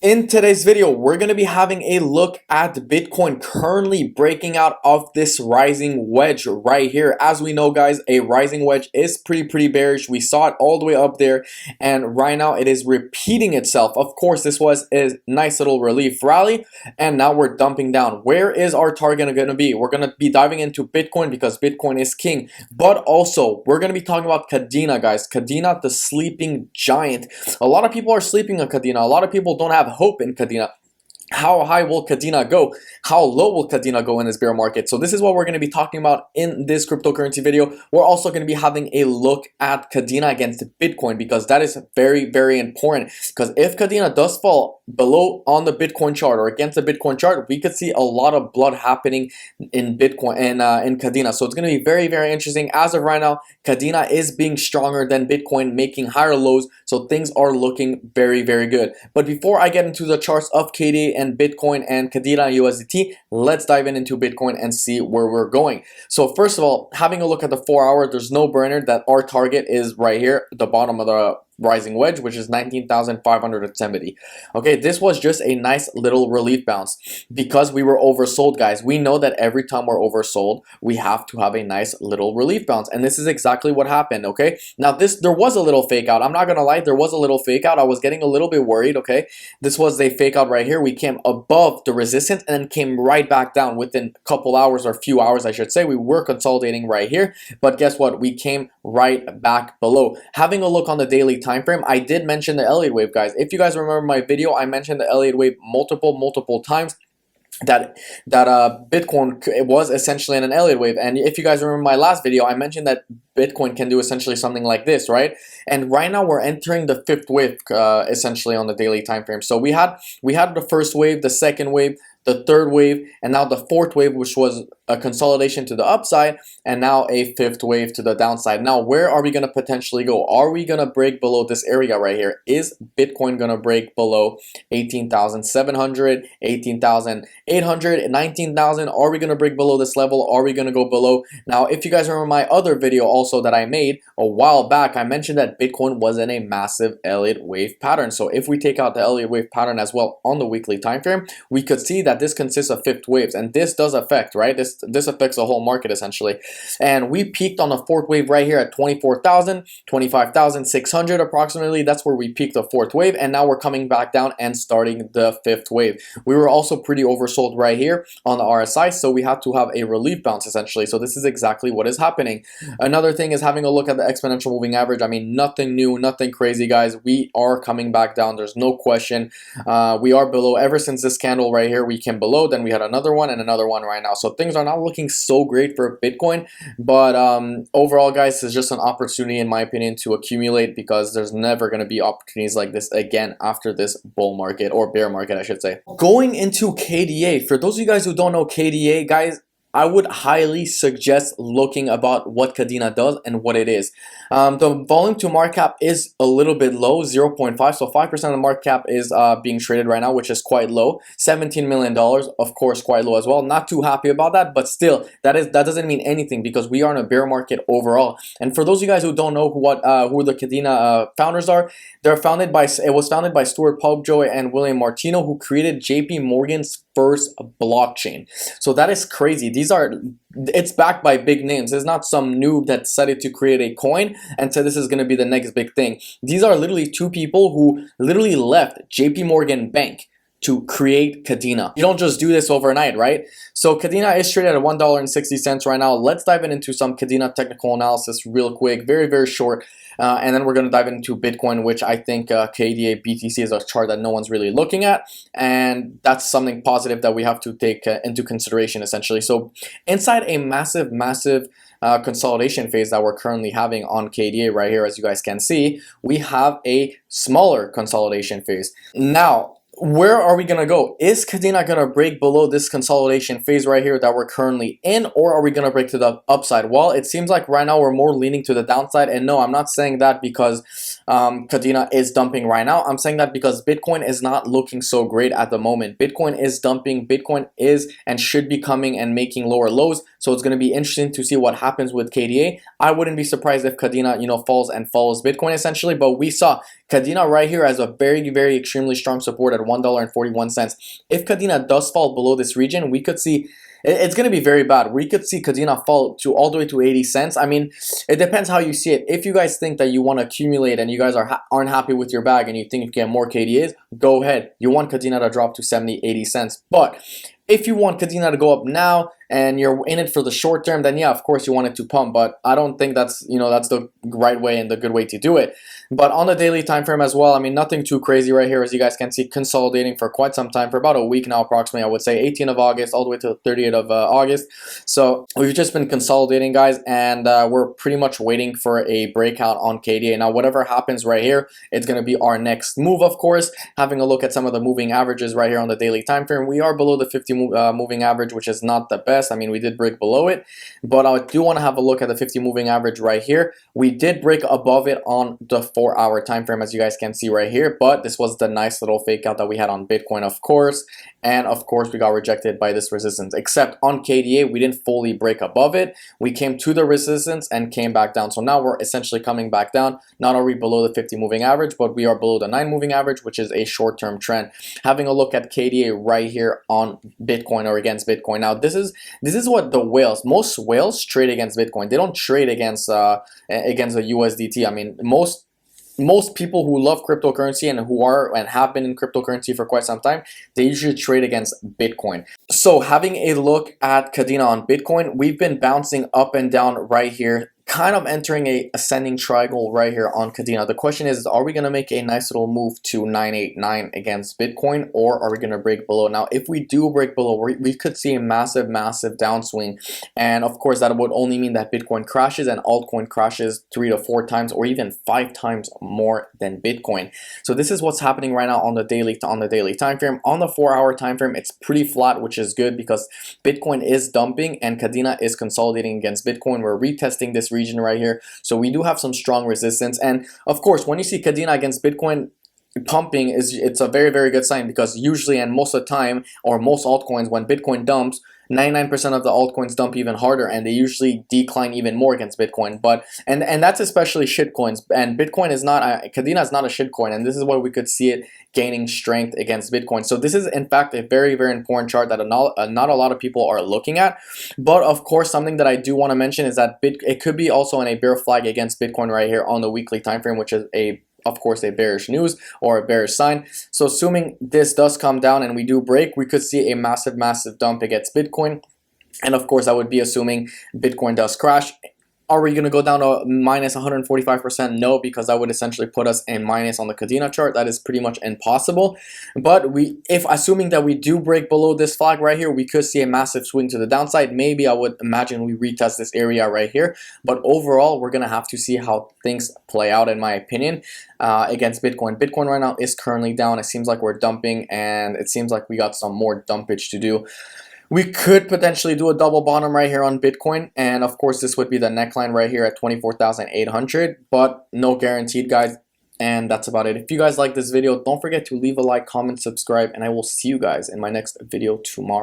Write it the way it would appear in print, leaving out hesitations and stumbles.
In today's video, we're going to be having a look at Bitcoin currently breaking out of this rising wedge right here. As we know, guys, a rising wedge is pretty bearish. We saw it all the way up there, and right now it is repeating itself. Of course, this was a nice little relief rally, and now we're dumping down. Where is our target going to be? We're going to be diving into Bitcoin because Bitcoin is king, but also we're going to be talking about Kadena, guys. Kadena, the sleeping giant. A lot of people are sleeping on Kadena. A lot of people don't have hope in Kadena. How high will Kadena go? How low will Kadena go in this bear market? So this is what we're going to be talking about in this cryptocurrency video. We're also going to be having a look at Kadena against Bitcoin because that is very important. Because if Kadena does fall below on the Bitcoin chart or against the Bitcoin chart, we could see a lot of blood happening in Bitcoin and in Kadena. So it's going to be very interesting. As of right now, Kadena is being stronger than Bitcoin, making higher lows. So things are looking very good. But before I get into the charts of KDA and Bitcoin and Kadena USDT, let's dive into Bitcoin and see where we're going. So first of all, having a look at the 4 hour, there's no brainer that our target is right here, the bottom of the rising wedge, which is 19,570. Okay, this was just a nice little relief bounce because we were oversold, guys. We know that every time we're oversold, we have to have a nice little relief bounce, and this is exactly what happened. Okay, now there was a little fake out. I'm not gonna lie, there was a little fake out. I was getting a little bit worried. Okay, this was a fake out right here. We came above the resistance and then came right back down within a couple hours, or few hours I should say. We were consolidating right here, but guess what? We came right back below. Having a look on the daily time frame, I did mention the Elliott wave, guys. If you guys remember my video, I mentioned the Elliott wave multiple times, that Bitcoin was essentially in an Elliott wave. And if you guys remember my last video, I mentioned that Bitcoin can do essentially something like this, right? And right now we're entering the fifth wave essentially on the daily time frame. So we had the first wave, the second wave, the third wave, and now the fourth wave, which was a consolidation to the upside, and now a fifth wave to the downside. Now, where are we going to potentially go? Are we going to break below this area right here? Is Bitcoin going to break below 18,700, 18,800, 19,000? Are we going to break below this level? Are we going to go below? Now, if you guys remember my other video also that I made a while back, I mentioned that Bitcoin was in a massive Elliott wave pattern. So if we take out the Elliott wave pattern as well on the weekly time frame, we could see that this consists of fifth waves, and this does affect, right? This affects the whole market essentially. And we peaked on the fourth wave right here at 24,000, 25,600 approximately. That's where we peaked the fourth wave, and now we're coming back down and starting the fifth wave. We were also pretty oversold right here on the RSI, so we had to have a relief bounce essentially. So this is exactly what is happening. Another thing is having a look at the exponential moving average. I mean, nothing new, nothing crazy, guys. We are coming back down. There's no question. We are below. Ever since this candle right here, we came below, then we had another one and another one right now. So things are not looking so great for Bitcoin, but overall, guys, it's just an opportunity in my opinion to accumulate, because there's never going to be opportunities like this again after this bull market, or bear market I should say. Going into KDA, for those of you guys who don't know KDA, guys, I would highly suggest looking about what Kadena does and what it is. The volume to market cap is a little bit low, 0.5, so 5% of the market cap is being traded right now, which is quite low. $17 million, of course, quite low as well. Not too happy about that, but still, that doesn't mean anything because we are in a bear market overall. And for those of you guys who don't know who the Kadena founders are, it was founded by Stuart Popejoy and William Martino, who created JP Morgan's first blockchain. So that is crazy. It's backed by big names. It's not some noob that decided to create a coin and said this is going to be the next big thing. These are literally two people who literally left JP Morgan Bank to create Kadena. You don't just do this overnight, right? So Kadena is traded at $1.60 right now. Let's dive into some Kadena technical analysis real quick, very short, and then we're going to dive into Bitcoin, which I think KDA BTC is a chart that no one's really looking at, and that's something positive that we have to take into consideration essentially. So inside a massive consolidation phase that we're currently having on KDA right here, as you guys can see, we have a smaller consolidation phase. Now, where are we going to go? Is Kadena going to break below this consolidation phase right here that we're currently in, or are we going to break to the upside? Well, it seems like right now we're more leaning to the downside, and no, I'm not saying that because Kadena is dumping right now. I'm saying that because Bitcoin is not looking so great at the moment. Bitcoin is dumping. Bitcoin is and should be coming and making lower lows, so it's going to be interesting to see what happens with KDA. I wouldn't be surprised if Kadena, falls and follows Bitcoin essentially, but we saw Kadena right here has a very extremely strong support at $1.41. If Kadena does fall below this region, we could see it's going to be very bad. We could see Kadena fall to all the way to 80 cents. I mean, it depends how you see it. If you guys think that you want to accumulate and you guys aren't happy with your bag and you think you can get more KDAs, go ahead. You want Kadena to drop to 70, 80 cents. But if you want Kadena to go up now and you're in it for the short term, then yeah, of course you want it to pump. But I don't think that's, that's the right way and the good way to do it. But on the daily time frame as well, I mean, nothing too crazy right here. As you guys can see, consolidating for quite some time, for about a week now approximately. I would say 18th of August all the way to the 30th of August. So we've just been consolidating, guys, and we're pretty much waiting for a breakout on KDA. Now, whatever happens right here, it's going to be our next move, of course. Having a look at some of the moving averages right here on the daily time frame, we are below the 50 moving average, which is not the best. I mean, we did break below it, but I do want to have a look at the 50 moving average right here. We did break above it on the 4-hour time frame, as you guys can see right here, but this was the nice little fake out that we had on Bitcoin, of course. And of course, we got rejected by this resistance, except on KDA, we didn't fully break above it. We came to the resistance and came back down. So now we're essentially coming back down. Not are we below the 50 moving average, but we are below the 9 moving average, which is a short-term trend. Having a look at KDA right here on Bitcoin or against Bitcoin. Now, this is what the whales, most whales trade against Bitcoin. They don't trade against the USDT. I mean, most people who love cryptocurrency and who are and have been in cryptocurrency for quite some time, they usually trade against Bitcoin. So having a look at Kadena on Bitcoin, we've been bouncing up and down right here, kind of entering a ascending triangle right here on Kadena. The question is, are we going to make a nice little move to 989 against Bitcoin, or are we going to break below? Now, if we do break below, we could see a massive downswing. And of course, that would only mean that Bitcoin crashes and altcoin crashes 3 to 4 times or even 5 times more than Bitcoin. So this is what's happening right now on the daily time frame. On the 4-hour time frame, it's pretty flat, which is good because Bitcoin is dumping and Kadena is consolidating against Bitcoin. We're retesting this region right here, so we do have some strong resistance. And of course, when you see Kadena against Bitcoin pumping, it's a very good sign, because usually and most of the time, or most altcoins, when Bitcoin dumps, 99% of the altcoins dump even harder, and they usually decline even more against Bitcoin. But and that's especially shitcoins, and Bitcoin is not Kadena is not a shitcoin, and this is where we could see it gaining strength against Bitcoin. So this is in fact a very important chart that not a lot of people are looking at. But of course, something that I do want to mention is that it could be also in a bear flag against Bitcoin right here on the weekly time frame, which is of course a bearish news or a bearish sign. So assuming this does come down and we do break, we could see a massive dump against Bitcoin. And of course, I would be assuming Bitcoin does crash. Are we going to go down to minus 145%? No, because that would essentially put us in minus on the Kadena chart. That is pretty much impossible. But if assuming that we do break below this flag right here, we could see a massive swing to the downside. Maybe I would imagine we retest this area right here. But overall, we're going to have to see how things play out, in my opinion, against Bitcoin. Bitcoin right now is currently down. It seems like we're dumping, and it seems like we got some more dumpage to do. We could potentially do a double bottom right here on Bitcoin, and of course this would be the neckline right here at 24,800, but no guaranteed, guys. And that's about it. If you guys like this video, don't forget to leave a like, comment, subscribe, and I will see you guys in my next video tomorrow.